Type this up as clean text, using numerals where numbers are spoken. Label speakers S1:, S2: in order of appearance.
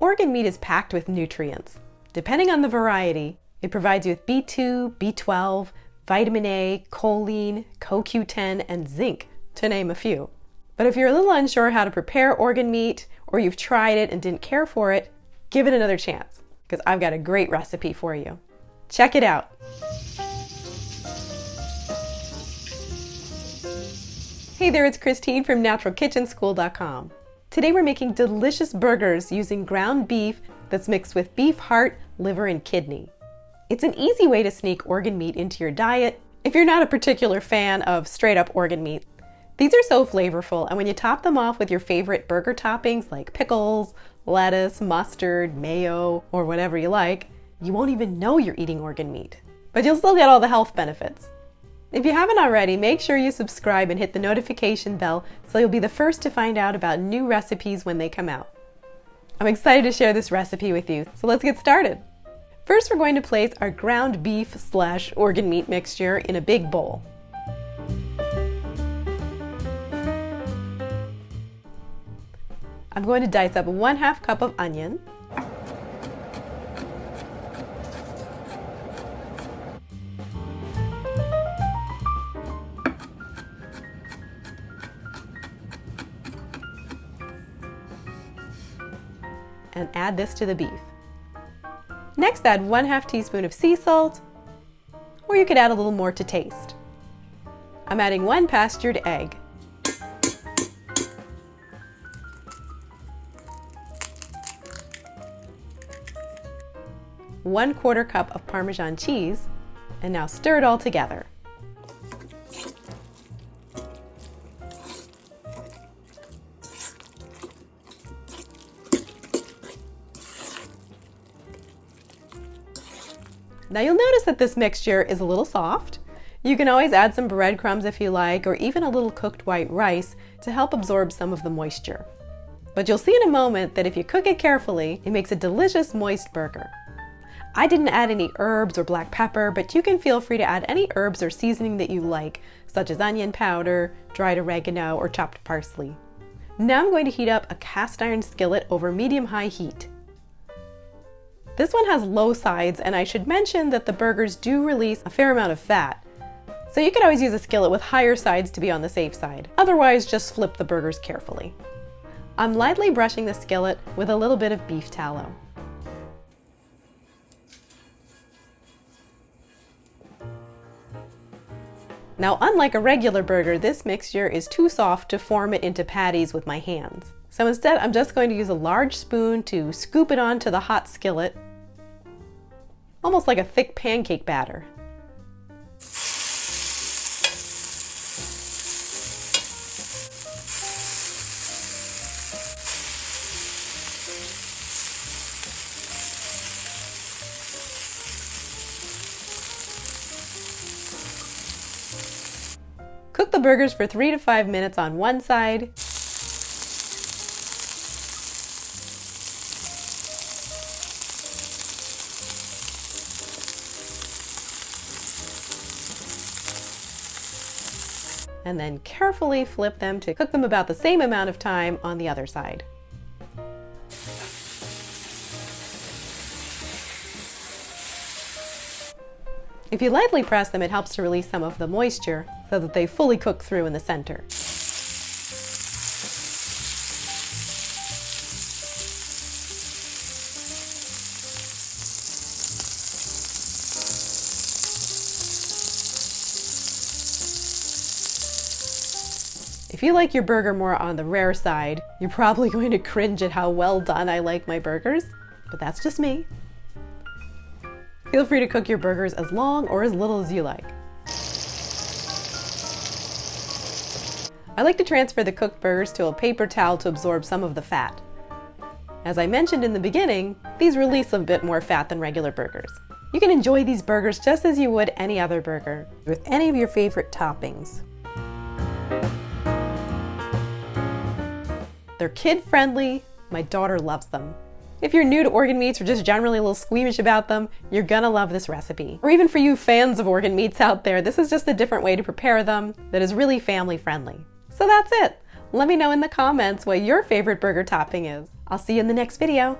S1: Organ meat is packed with nutrients. Depending on the variety, it provides you with B2, B12, vitamin A, choline, CoQ10, and zinc, to name a few. But if you're a little unsure how to prepare organ meat, or you've tried it and didn't care for it, give it another chance, because I've got a great recipe for you. Check it out. Hey there, it's Christine from naturalkitchenschool.com. Today we're making delicious burgers using ground beef that's mixed with beef heart, liver, and kidney. It's an easy way to sneak organ meat into your diet if you're not a particular fan of straight up organ meat. These are so flavorful, and when you top them off with your favorite burger toppings like pickles, lettuce, mustard, mayo, or whatever you like, you won't even know you're eating organ meat. But you'll still get all the health benefits. If you haven't already, make sure you subscribe and hit the notification bell so you'll be the first to find out about new recipes when they come out. I'm excited to share this recipe with you, so let's get started. First, we're going to place our ground beef / organ meat mixture in a big bowl. I'm going to dice up 1/2 cup of onion, and add this to the beef. Next, add 1/2 teaspoon of sea salt, or you could add a little more to taste. I'm adding 1 pastured egg. ¼ cup of Parmesan cheese, and now stir it all together. Now you'll notice that this mixture is a little soft. You can always add some breadcrumbs if you like, or even a little cooked white rice to help absorb some of the moisture. But you'll see in a moment that if you cook it carefully, it makes a delicious moist burger. I didn't add any herbs or black pepper, but you can feel free to add any herbs or seasoning that you like, such as onion powder, dried oregano, or chopped parsley. Now I'm going to heat up a cast iron skillet over medium-high heat. This one has low sides, and I should mention that the burgers do release a fair amount of fat, so you could always use a skillet with higher sides to be on the safe side. Otherwise, just flip the burgers carefully. I'm lightly brushing the skillet with a little bit of beef tallow. Now, unlike a regular burger, this mixture is too soft to form it into patties with my hands. So instead, I'm just going to use a large spoon to scoop it onto the hot skillet, almost like a thick pancake batter. Cook the burgers for 3 to 5 minutes on one side. And then carefully flip them to cook them about the same amount of time on the other side. If you lightly press them, it helps to release some of the moisture so that they fully cook through in the center. If you like your burger more on the rare side, you're probably going to cringe at how well done I like my burgers, but that's just me. Feel free to cook your burgers as long or as little as you like. I like to transfer the cooked burgers to a paper towel to absorb some of the fat. As I mentioned in the beginning, these release a bit more fat than regular burgers. You can enjoy these burgers just as you would any other burger, with any of your favorite toppings. They're kid-friendly. My daughter loves them. If you're new to organ meats or just generally a little squeamish about them, you're gonna love this recipe. Or even for you fans of organ meats out there, this is just a different way to prepare them that is really family friendly. So that's it. Let me know in the comments what your favorite burger topping is. I'll see you in the next video.